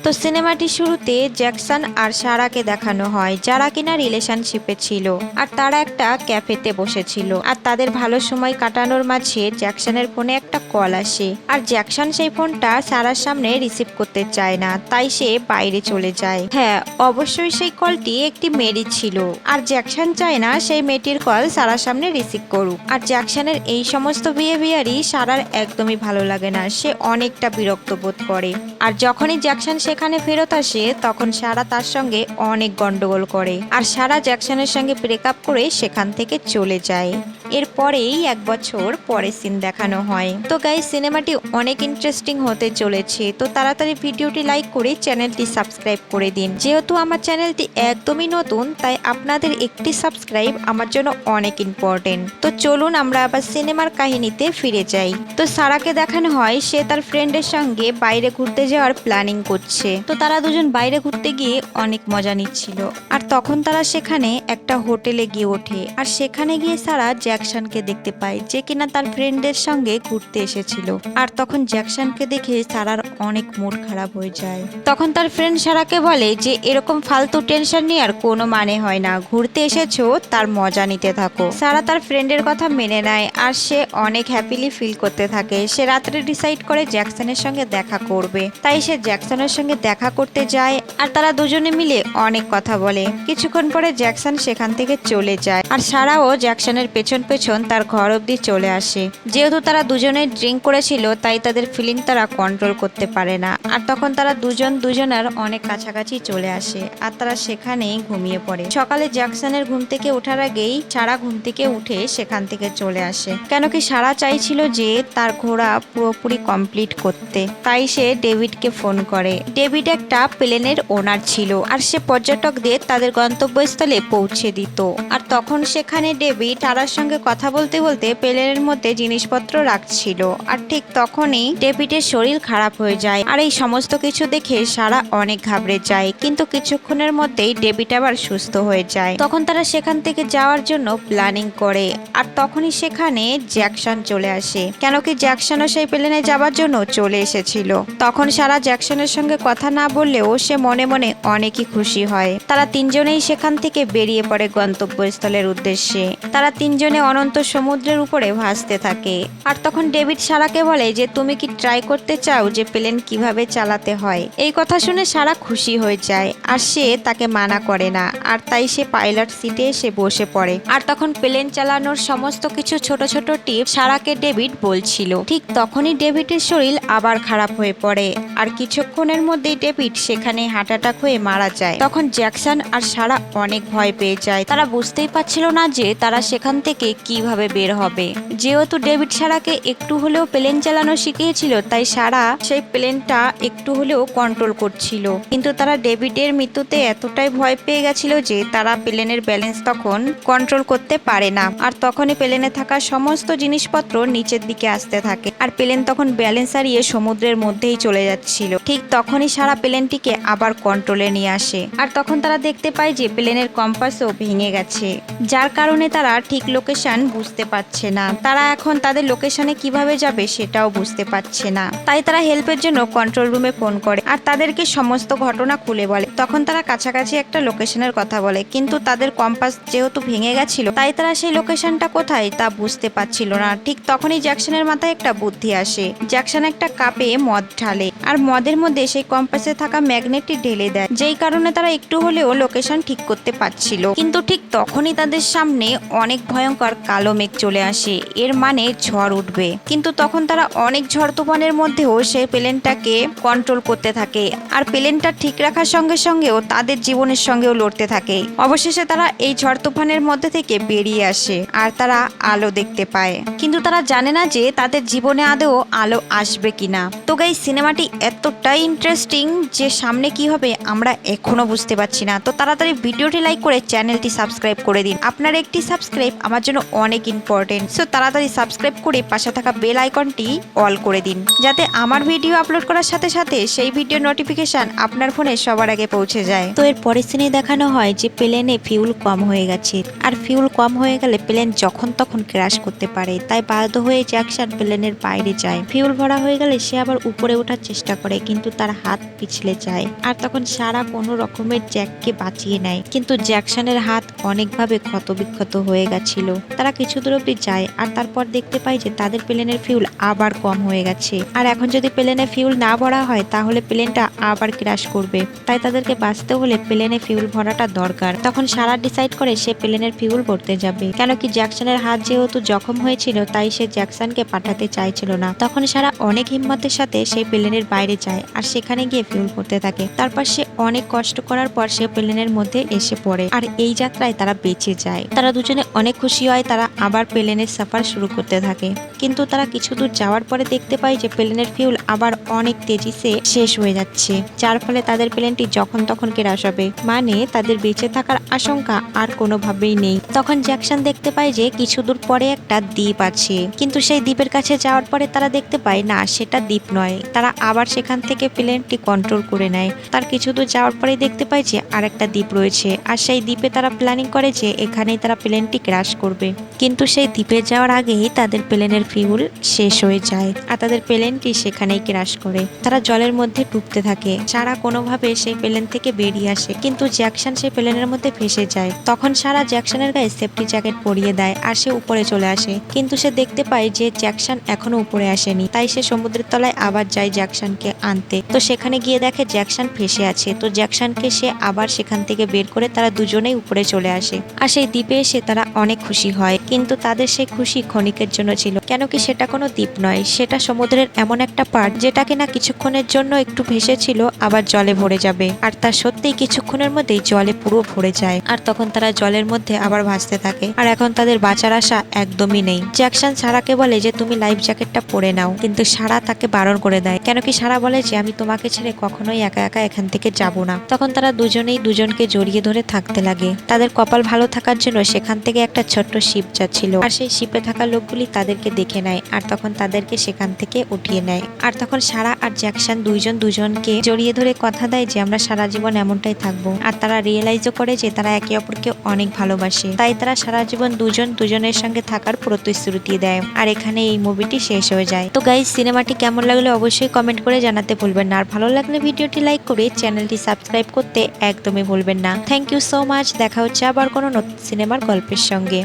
তো সিনেমাটি শুরুতে জ্যাকসন আর সারাকে দেখানো হয়, যারা কিনা রিলেশনশিপে ছিল আর তারা একটা ক্যাফেতে বসেছিল। আর তাদের ভালো সময় কাটানোর মাঝে জ্যাকসনের ফোনে একটা কল আসে, আর জ্যাকসন সেই ফোনটা সারার সামনে রিসিভ করতে চায় না, তাই সে বাইরে চলে যায়। হ্যাঁ, অবশ্যই সেই কলটি একটি মেয়েরই ছিল, আর জ্যাকসন চায় না সেই মেয়েটির কল সারার সামনে রিসিভ করুক। আর জ্যাকসনের এই সমস্ত বিহেভিয়ারই সারার একদমই ভালো লাগে না, সে অনেকটা বিরক্ত বোধ করে। আর যখনই জ্যাকসন সেখানে ফেরত আসে তখন সারা তার সঙ্গে অনেক গন্ডগোল করে, আর সারা জ্যাকসনের সঙ্গে ব্রেকআপ করে সেখান থেকে চলে যায়। এরপরেই 1 বছর পরে সিন দেখানো হয়। তো গাইস, সিনেমাটি অনেক ইন্টারেস্টিং হতে চলেছে, তো তাড়াতাড়ি ভিডিওটি লাইক করে চ্যানেলটি সাবস্ক্রাইব করে দিন। যেহেতু আমার চ্যানেলটি একদমই নতুন, তাই আপনাদের একটি সাবস্ক্রাইব আমার জন্য অনেক ইম্পর্টেন্ট। তো চলুন আমরা আবার সিনেমার কাহিনীতে ফিরে যাই। তো সারাকে দেখানো হয় সে তার ফ্রেন্ডের সঙ্গে বাইরে ঘুরতে যাওয়ার প্ল্যানিং করছে। তো তারা দুজন বাইরে ঘুরতে গিয়ে অনেক মজা নিচ্ছিল, আর তখন তারা সেখানে একটা হোটেলে গিয়ে ওঠে। আর সেখানে গিয়ে সারা জ্যাকসনকে দেখতে পায়, যে কিনা তার ফ্রেন্ডের সঙ্গে ঘুরতে এসেছিল। আর তখন জ্যাকসনকে দেখে সারার অনেক মুড খারাপ হয়ে যায়। তখন তার ফ্রেন্ড সারাকে বলে যে এরকম ফালতু টেনশন নিয়ে আর কোনো মানে হয় না, ঘুরতে এসেছো তার মজা নিতে থাকো। সারা তার ফ্রেন্ডের কথা মেনে নেয়, আর সে অনেক হ্যাপিলি ফিল করতে থাকে। সে রাত্রে ডিসাইড করে জ্যাকসনের সঙ্গে দেখা করবে, তাই সে জ্যাকসনের সঙ্গে দেখা করতে যায়। আর তারা দুজনে মিলে অনেক কথা বলে। কিছুক্ষণ পরে জ্যাকসন সেখান থেকে চলে যায়, আর সারাও জ্যাকসনের পেছন পেছন তার ঘর অব্দি চলে আসে। যেহেতু তারা দুজনে ড্রিঙ্ক করেছিল, তাই তাদের ফিলিং তারা কন্ট্রোল করতে পারে না। আর তখন তারা দুজন দুজনার অনেক কাছাকাছি চলে আসে, আর তারা সেখানেই ঘুমিয়ে পড়ে। সকালে জ্যাকসনের ঘুম থেকে ওঠার আগেই সারা ঘুম থেকে উঠে সেখান থেকে চলে আসে, কেন কি সারা চাইছিল যে তার ঘোড়া পুরোপুরি কমপ্লিট করতে। তাই সে ডেভিডকে ফোন করে। ডেভিড একটা প্লেনের ওনার ছিল, আর সে পর্যটকদের তাদের গন্তব্যস্থলে পৌঁছে দিত। আর তখন সেখানে ডেভিড সারার সঙ্গে কথা বলতে বলতে প্লেনের মধ্যে জিনিসপত্র রাখছিল। আর ঠিক তখনই ডেভিডের শরীর খারাপ হয়ে যায়, আর এই সমস্ত কিছু দেখে সারা অনেক ঘাবড়ে যায়। কিন্তু কিছুক্ষণের মধ্যেই ডেভিড আবার সুস্থ হয়ে যায়। তখন তারা সেখান থেকে যাওয়ার জন্য প্ল্যানিং করে, আর তখনই সেখানে জ্যাকসন চলে আসে, কেন কি জ্যাকসনও সেই প্লেনে যাওয়ার জন্য চলে এসেছিল। তখন সারা জ্যাকসনের সঙ্গে কথা না বললেও সে মনে মনে অনেকই খুশি হয়। তারা তিনজনেই সেখান থেকে বেরিয়ে পড়ে গন্তব্যস্থলের উদ্দেশ্যে। তারা তিনজনে অনন্ত সমুদ্রের উপরে ভাসতে থাকে। আর তখন ডেভিড সারাকে বলে যে তুমি কি ট্রাই করতে চাও যে প্লেন কিভাবে চালাতে হয়। এই কথা শুনে সারা খুশি হয়ে যায়, আর সে তাকে মানা করে না। আর তাই সে পাইলট সিটে এসে বসে পড়ে। আর তখন প্লেন চালানোর সমস্ত কিছু ছোট ছোট টিপ সারাকে ডেভিড বলছিল। ঠিক তখনই ডেভিডের শরীর আবার খারাপ হয়ে পড়ে, আর কিছুক্ষণের মধ্যেই ডেভিড সেখানে হার্ট অ্যাটাক হয়ে মারা যায়। তখন জ্যাকসন আর সারা অনেক ভয় পেয়ে যায়। তারা বুঝতেই পারছিল না যে তারা সেখান থেকে কিভাবে বের হবে। যেহেতু ডেভিড সারাকে একটু হলেও প্লেন চালানো শিখিয়েছিল, তাই সারা সেই প্লেনটা একটু হলেও কন্ট্রোল করছিল। কিন্তু তারা ডেভিডের মৃত্যুতে এতটাই ভয় পেয়ে গেছিল যে তারা প্লেনের ব্যালেন্স তখন কন্ট্রোল করতে পারে না। আর তখনই প্লেনে থাকা সমস্ত জিনিসপত্র নিচের দিকে আসতে থাকে, আর প্লেন তখন ব্যালেন্স হারিয়ে সমুদ্রের মধ্যেই চলে যাচ্ছিল। ঠিক তখনই সারা প্লেনটিকে আবার কন্ট্রোলে নিয়ে আসে। আর তখন তারা দেখতে পায় যে প্লেনের কম্পাসও ভেঙে গেছে, যার কারণে তারা ঠিক লোকেশন বুঝতে পারছে না। তারা এখন তাদের লোকেশনে কিভাবে যাবে সেটাও বুঝতে পারছে না। তাই তারা হেল্পের জন্য কন্ট্রোল রুমে ফোন করে, আর তাদেরকে সমস্ত ঘটনা খুলে বলে। তখন তারা কাছাকাছি একটা লোকেশনের কথা বলে, কিন্তু তাদের কম্পাস যেহেতু ভেঙে গেছিল, তাই তারা সেই লোকেশনটা কোথায় তা বুঝতে পারছিল না। ঠিক তখনই জ্যাকসনের মাথায় একটা বুদ্ধি আসে। জ্যাকসন একটা কাপে মদ ঢালে, আর মদের মধ্যে সেই কম্পাসে থাকা ম্যাগনেটটি ঢেলে দেয়, যেই কারণে তারা একটু হলেও লোকেশন ঠিক করতে পারছিল। কিন্তু ঠিক তখনই তাদের সামনে অনেক ভয়ঙ্কর কালো মেঘ চলে আসে, এর মানে ঝড় উঠবে। কিন্তু তখন তারা অনেক ঝড় তুফানের মধ্যেও সেই প্লেনটাকে কন্ট্রোল করতে থাকে, আর প্লেনটা ঠিক রাখার সঙ্গে সঙ্গেও তাদের জীবনের সঙ্গেও লড়তে থাকে। অবশেষে তারা এই ঝড় তুফানের মধ্যে থেকে বেরিয়ে আসে, আর তারা আলো দেখতে পায়। কিন্তু তারা জানে না যে তাদের জীবনে আদৌ আলো আসবে কিনা। তো গাইস, সিনেমাটি এতটাই ইন্টারেস্টিং যে সামনে কি হবে আমরা এখনো বুঝতে পারছি না। তো তাড়াতাড়ি ভিডিওটি লাইক করে চ্যানেলটি সাবস্ক্রাইব করে দিন। আপনার একটি সাবস্ক্রাইব আমার জন্য অনেক ইম্পর্টেন্ট। সো তাড়াতাড়ি সাবস্ক্রাইব করে পাশে থাকা বেল আইকনটি অল করে দিন, যাতে আমার ভিডিও আপলোড করার সাথে সাথে সেই ভিডিও নোটিফিকেশন আপনার ফোনে সবার আগে পৌঁছে যায়। তো এর পরের সিনে দেখানো হয় যে প্লেনে ফিউল কম হয়ে গেছে, আর ফিউল কম হয়ে গেলে প্লেন যখন তখন ক্র্যাশ করতে পারে। তাই বাধ্য হয়ে জ্যাকসন প্লেনের বাইরে যায়। ফিউল ভরা হয়ে গেলে সে আবার উপরে ওঠার চেষ্টা করে, কিন্তু তার হাত হাত পিছলে যায় আর তখন সারা কোনো রকমের জ্যাককে বাঁচিয়ে নেয়, কিন্তু জ্যাকসনের হাত অনেকভাবে ক্ষতবিক্ষত হয়ে গেছিল। তারা কিছু দূর অব্দি যায় আর তারপর দেখতে পায় যে তাদের প্লেনের ফিউল আবার কম হয়ে গেছে, আর এখন যদি প্লেনে ফিউল না ভরা হয় তাহলে প্লেনটা আবার ক্র্যাশ করবে। তাই তাদেরকে বাঁচতে হলে প্লেনে ফিউল ভরাটা দরকার। তখন সারা ডিসাইড করে সে প্লেনের ফিউল ভরতে যাবে, কেন কি জ্যাকসনের হাত যেহেতু জখম হয়েছিল তাই সে জ্যাকসনকে পাঠাতে চাইছিল না। তখন সারা অনেক হিম্মতের সাথে সেই প্লেনের বাইরে যায় আর সেখানে গিয়ে ফিউল ভরতে থাকে। তারপর সে অনেক কষ্ট করার পর সে প্লেনের মধ্যে এসে পড়ে আর এই যাত্রায় তারা বেঁচে যায়। তারা দুজনে অনেক খুশি হয়। তারা আবার প্লেনের সফর শুরু করতে থাকে, কিন্তু তারা কিছু দূর যাওয়ার পরে দেখতে পায় যে প্লেনের ফিউল আবার অনেক তেজিতে শেষ হয়ে যাচ্ছে, যার ফলে তাদের প্লেনটি যখন তখন ক্র্যাশ হবে, মানে তাদের বেঁচে থাকার আশঙ্কা আর কোনোভাবেই নেই। তখন জ্যাকসন দেখতে পায় যে কিছু দূর পরে একটা দ্বীপ আছে, কিন্তু সেই দ্বীপের কাছে যাওয়ার পরে তারা দেখতে পায় না সেটা দ্বীপ নয়। তারা আবার সেখান থেকে প্লেনটি কন্ট্রোল করে নেয়। তার কিছু দূর যাওয়ার পরে দেখতে পায় যে আর একটা দ্বীপ রয়েছে আর সেই দ্বীপে তারা প্ল্যানিং করে যে এখানেই তারা প্লেনটি ক্র্যাশ করবে, কিন্তু সেই দ্বীপে যাওয়ার আগেই তাদের প্লেনের ফিউল শেষ হয়ে যায় আর তাদের প্লেনটি সেখানেই ক্র্যাশ করে। তারা জলের মধ্যে ডুবতে থাকে। সারা কোনোভাবে সেই প্লেন থেকে বেরিয়ে আসে, কিন্তু জ্যাকসন সেই প্লেনের মধ্যে ফেসে যায়। তখন সারা জ্যাকসনের গায়ে সেফটি জ্যাকেট পরিয়ে দেয় আর সে উপরে চলে আসে, কিন্তু সে দেখতে পায় যে জ্যাকসন এখনো উপরে আসেনি। তাই সে সমুদ্রের তলায় আবার যায় জ্যাকসনকে আনতে। তো সেখানে গিয়ে দেখে জ্যাকসন ফেসে আছে। তো জ্যাকসনকে সে আবার সেখান থেকে বের করে তারা দুজনেই উপরে চলে আসে আর সেই দ্বীপে এসে তারা অনেক খুশি হয়, কিন্তু তাদের সেই খুশি ক্ষণিকের জন্য ছিল, কেন কি সেটা কোনো দ্বীপ নয়, সেটা সমুদ্রের এমন একটা পার্ট যেটা কিনা কিছুক্ষণের জন্য একটু ভেসেছিল আবার জলে ভরে যাবে, আর তা সত্যিই কিছুক্ষণের মধ্যেই জলে পুরো ভরে যায় আর তখন তারা জলের মধ্যে আবার ভাসতে থাকে আর এখন তাদের বাঁচার আশা একদমই নেই। জ্যাকসন সারাকে বলে যে তুমি লাইফ জ্যাকেটটা পরে নাও, কিন্তু সারা তাকে বারণ করে দেয়, কেন কি সারা বলে যে আমি তোমাকে ছেড়ে কখনোই একা একা এখান থেকে যাব না। তখন তারা দুজনেই দুজনকে জড়িয়ে ধরে থাকতে লাগে। তাদের কপাল ভালো থাকার জন্য সেখান থেকে একটা ছোট্ট শিপ যাচ্ছিল আর সেই শিপে থাকা লোকগুলি তাদেরকে দেখে নেয় আর তখন তাদেরকে সেখান থেকে উঠিয়ে নেয়। আর তখন সারা আর জ্যাকসন দুইজন দুজনকে জড়িয়ে ধরে কথা দেয় যে আমরা সারা জীবন এমনটাই থাকবো, আর তারা রিয়েলাইজও করে যে তারা একে অপরকে অনেক ভালোবাসে। তাই তারা সারা জীবন দুজন দুজনের সঙ্গে থাকার প্রতিশ্রুতি দেয় আর এখানে এই মুভিটি শেষ হয়ে যায়। তো গাইজ, সিনেমাটি কেমন লাগলো অবশ্যই কমেন্ট করে জানাতে ভুলবেন না, আর ভালো লাগলে ভিডিওটি লাইক করে চ্যানেলটি সাবস্ক্রাইব করতে একদমই ভুলবেন না। Thank you so much. দেখা হচ্ছে আবার কোনো নতুন সিনেমার গল্পের সঙ্গে।